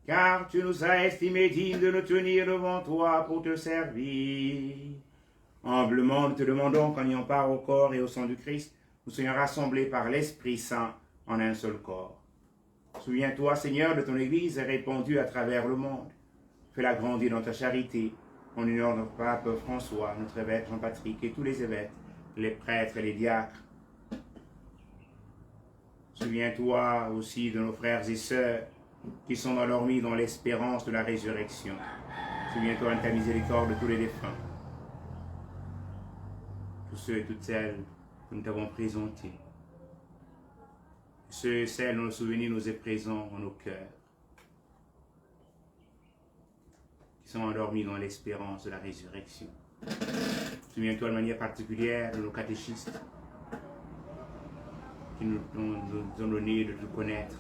car tu nous as estimés dignes de nous tenir devant toi pour te servir. Humblement, nous te demandons qu'en ayant part au corps et au sang du Christ, nous soyons rassemblés par l'Esprit Saint en un seul corps. Souviens-toi, Seigneur, de ton Église répandue à travers le monde. Fais-la grandir dans ta charité, en union de notre pape François, notre évêque Jean-Patrick et tous les évêques, les prêtres et les diacres. Souviens-toi aussi de nos frères et sœurs qui sont endormis dans l'espérance de la résurrection. Souviens-toi de ta miséricorde de tous les défunts, tous ceux et toutes celles que nous t'avons présentés, ceux et celles dont le souvenir nous est présent en nos cœurs, qui sont endormis dans l'espérance de la résurrection. Souviens-toi de manière particulière de nos catéchistes qui nous ont donné de te connaître.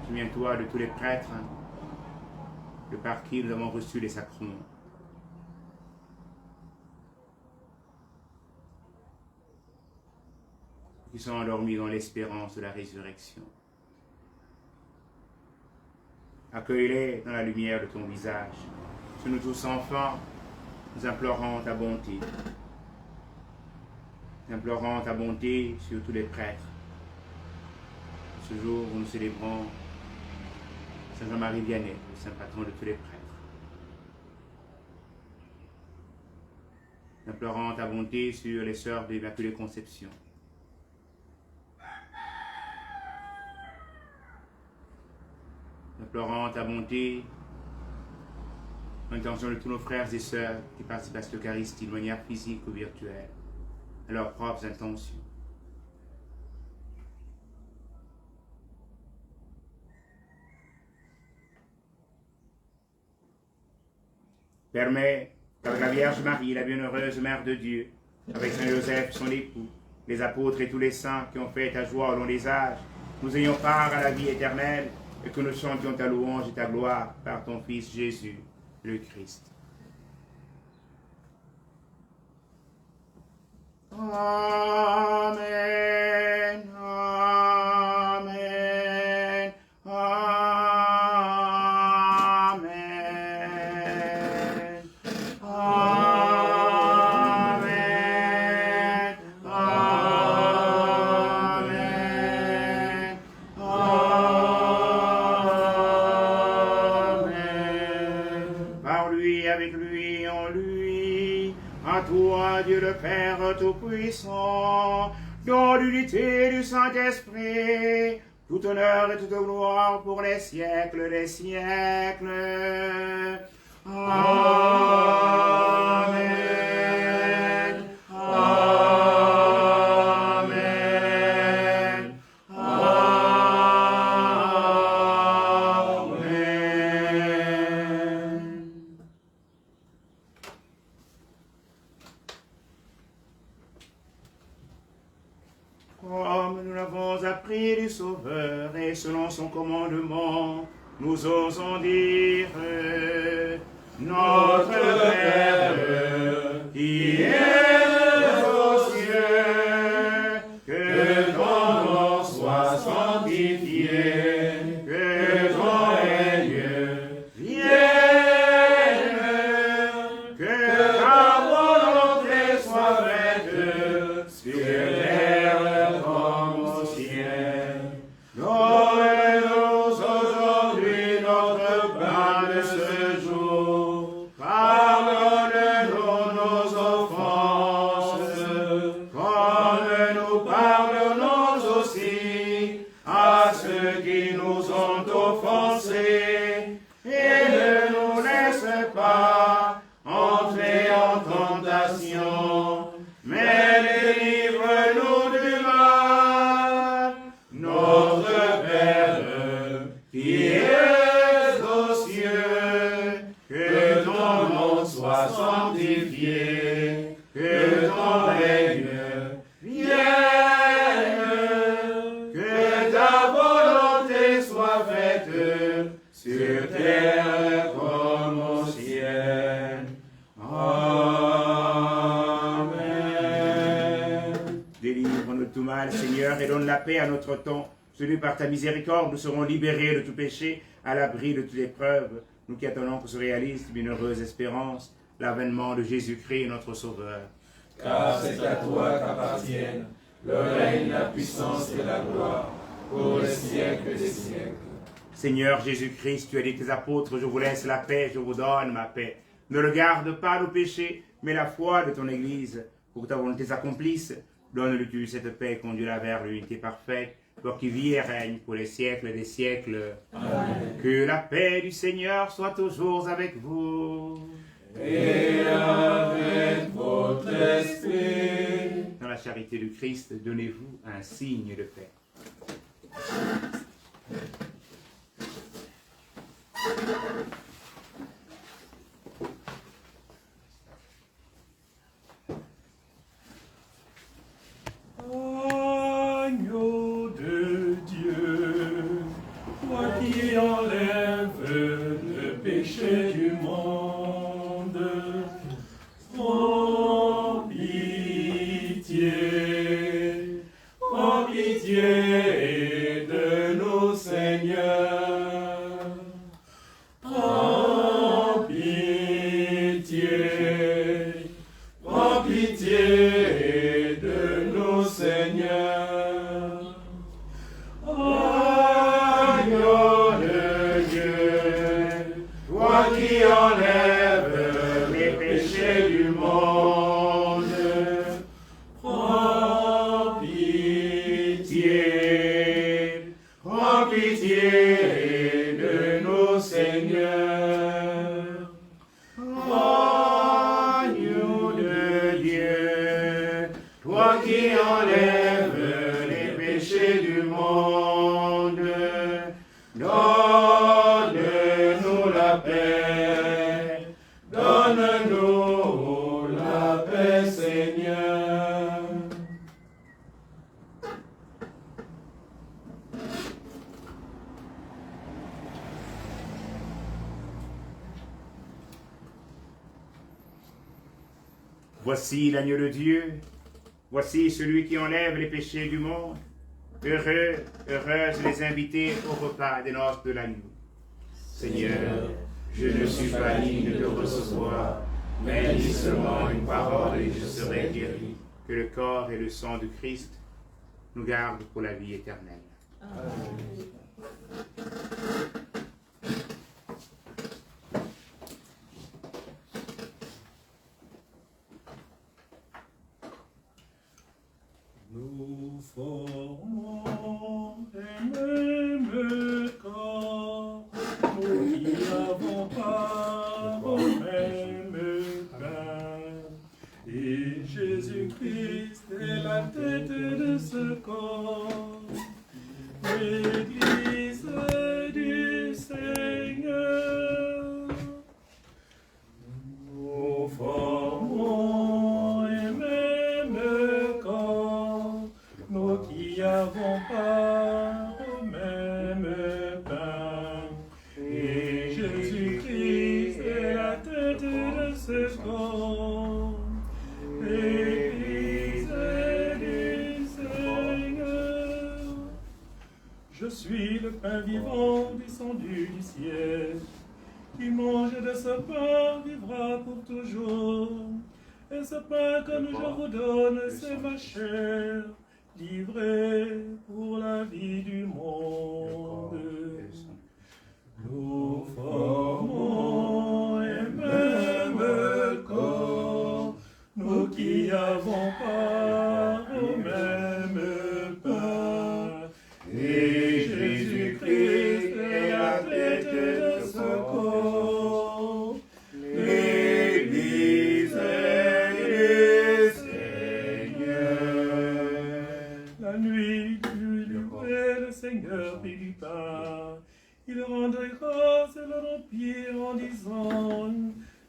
Souviens-toi de tous les prêtres de par qui nous avons reçu les sacrements. Qui sont endormis dans l'espérance de la résurrection. Accueille-les dans la lumière de ton visage. Sur nous tous enfants, nous implorons ta bonté. Nous implorons ta bonté sur tous les prêtres. Ce jour où nous célébrons Saint Jean-Marie Vianney, le saint patron de tous les prêtres. Nous implorons ta bonté sur les sœurs de l'Immaculée Conception. Nous implorons ta bonté en l'intention de tous nos frères et sœurs qui participent à cette Eucharistie de manière physique ou virtuelle, à leurs propres intentions. Permets qu'avec la Vierge Marie, la bienheureuse Mère de Dieu, avec Saint Joseph, son époux, les apôtres et tous les saints qui ont fait ta joie au long des âges, nous ayons part à la vie éternelle et que nous chantions ta louange et ta gloire par ton Fils Jésus, le Christ. Amen, amen, amen, amen, amen, amen. Par lui, avec lui, en lui, à toi, Dieu le Père Tout-Puissant, dans l'unité du Saint-Esprit, tout honneur et toute gloire pour les siècles des siècles. Amen. Amen. Amen. Comme nous l'avons appris du Sauveur et selon son commandement, nous osons dire Notre Père qui est aux cieux, que ton nom soit sanctifié, que ton règne vienne, que ta volonté soit faite sur terre comme au ciel. Donne-nous aujourd'hui notre pain de ce jour. sois sanctifié, que ton règne vienne, que ta volonté soit faite sur terre comme au ciel. Amen. Délivre-nous de tout mal, Seigneur, et donne la paix à notre temps. Celui par ta miséricorde, nous serons libérés de tout péché, à l'abri de toute épreuve. Nous qui attendons que se réalise une heureuse espérance, l'avènement de Jésus-Christ, notre Sauveur. Car c'est à toi qu'appartiennent le règne, la puissance et la gloire, pour les siècles des siècles. Seigneur Jésus-Christ, tu as dit à tes apôtres, je vous laisse la paix, je vous donne ma paix. Ne regarde pas nos péchés, mais la foi de ton Église, pour que ta volonté s'accomplisse. Donne-lui cette paix et conduis-la vers l'unité parfaite, toi qui vis et règnes pour les siècles des siècles. Amen. Que la paix du Seigneur soit toujours avec vous. Et avec votre esprit. Dans la charité du Christ, donnez-vous un signe de paix. Agneau de Dieu, toi qui enlèves le péché du monde, prends pitié de nous, Seigneur. Prends pitié de nous, Seigneur. Agneau de Dieu, toi qui enlèves les péchés du monde, prends pitié de nous, Seigneur. Agneau de Dieu, toi qui enlèves les péchés du monde, donne-nous la paix, donne-nous la paix, Seigneur. Voici l'agneau de Dieu, voici celui qui enlève les péchés du monde. Heureux, heureuses les invités au repas des noces de l'agneau. Seigneur, je ne suis pas digne de te recevoir, mais dis seulement une parole et je serai guéri. Que le corps et le sang du Christ nous gardent pour la vie éternelle. Amen. Nous formons un même corps, nous qui avons part au même pain. Et Jésus-Christ est la tête de ce corps, l'Église du Seigneur. Nous formons un même corps, nous qui avons part au même pain. Et Jésus-Christ est la tête de ce corps, l'Église du Seigneur. Je suis le pain vivant descendu du ciel. Qui mange de ce pain vivra pour toujours. Et ce pain que je vous donne, c'est ma chair, livrée pour la vie du monde. Nous formons un même corps, nous qui avons part au même pain. Et Jésus-Christ est la tête de ce corps, l'Église du Seigneur. La nuit du lever, le Seigneur prit du pain. Il rendait grâce et le rompit en disant: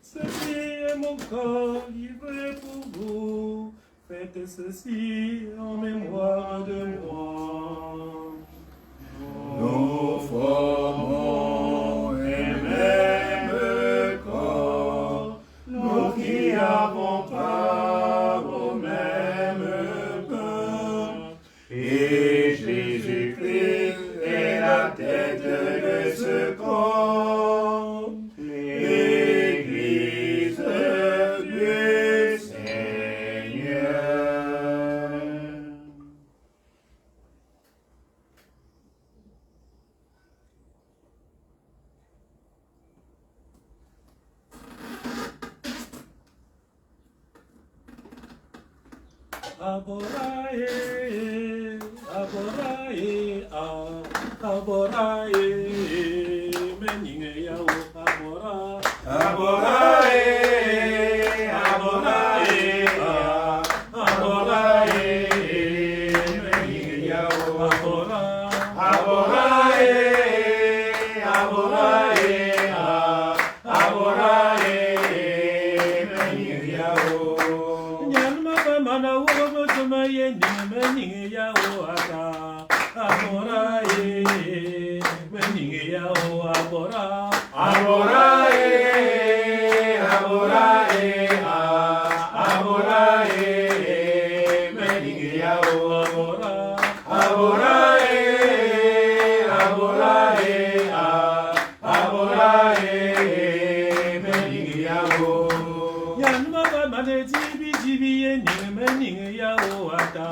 Ceci est mon corps livré pour vous. Faites ceci en mémoire de moi. Nous formons un même corps, nous qui avons part au même pain. Et Jésus-Christ est la tête de ce corps, l'Église du Seigneur. Aborae, aborae, aborae, meninge yao, abora, Aborae, aborae, aborae, meninge yao. abora, Aborae, aborae, aborae, meninge yao. nyanma mana wobo tuma yendi meninge yao ata, aborae, meninge yao abora, Aborae, aborae, aborae, meninge yao. abora, Aborae, aborae, aborae, meninge yao. nyanma mana jibi jibi yendi meninge yao ata,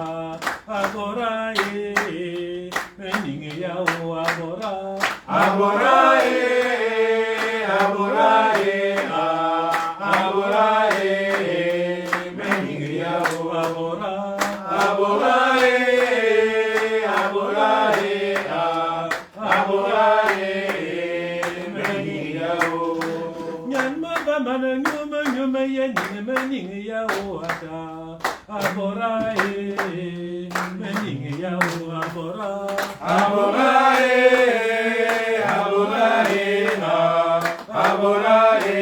aborae, meninge yao abora. Aborae, aborae, aborae, meninge yao. Abora, Aborae, aborae, aborae, meninge yao. nyanma mana nyuma nyuma yeninge meninge yao ata, abora meninge yao abora, Aborae, aborae, aborae,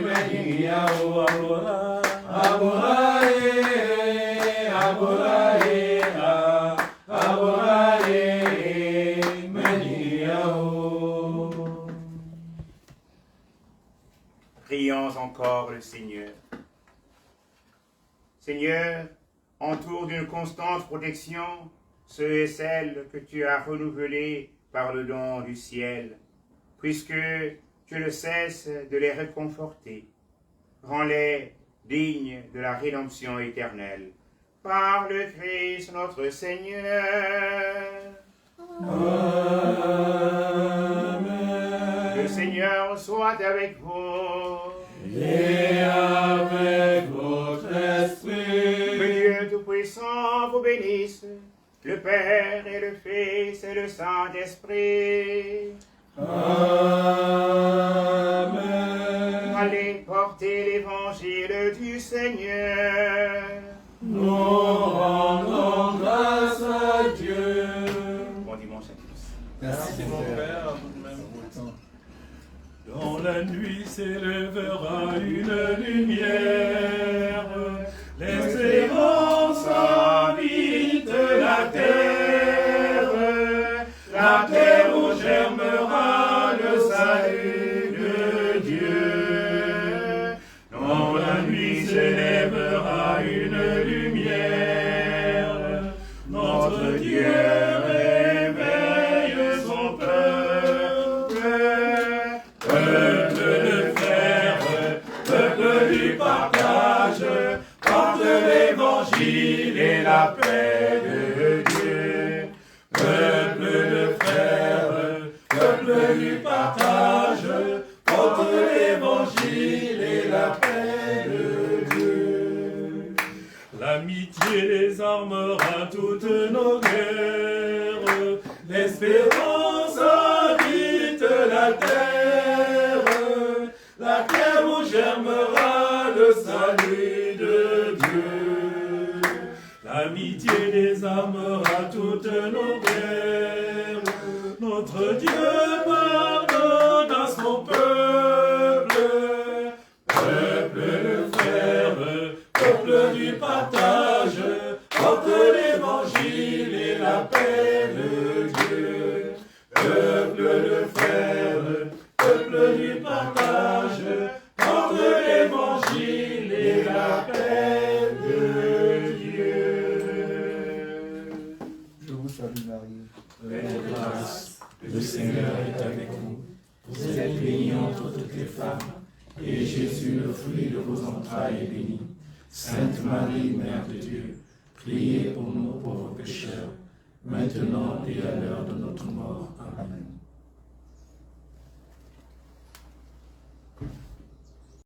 meninge yao. abora, Aborae, aborae, aborae, meninge yao. Prions encore le Seigneur. Seigneur, entoure d'une constante protection ceux et celles que tu as renouvelés par le don du ciel, puisque tu ne cesses de les réconforter. Rends-les dignes de la rédemption éternelle. Par le Christ notre Seigneur. Amen. Le Seigneur soit avec vous. Et avec votre esprit. Que Dieu Tout-Puissant vous bénisse, le Père et le Fils et le Saint-Esprit. Amen. Allez porter l'évangile du Seigneur. Nous rendons grâce à Dieu. Bon dimanche à tous. Merci mon Père, à vous-même. Dans la nuit s'élèvera une lumière, l'espérance habite la terre où germera le salut de Dieu. Dans la nuit s'élèvera une lumière, notre Dieu réveille son peuple. Peuple de frères, peuple du partage, porte l'évangile et la paix de Dieu. Peuple de frères, peuple du partage, porte l'évangile et la paix de Dieu. L'amitié désarmera toutes nos guerres, l'espérance habite la terre où germera le salut de Dieu. L'amitié désarmera toutes nos guerres, notre Dieu pardonne à son peuple. salue Marie. Pleine de grâce, le Seigneur est avec vous. Vous êtes bénie entre toutes les femmes, et Jésus, le fruit de vos entrailles, est béni. Sainte Marie, Mère de Dieu, priez pour nous pauvres pécheurs, maintenant et à l'heure de notre mort. Amen.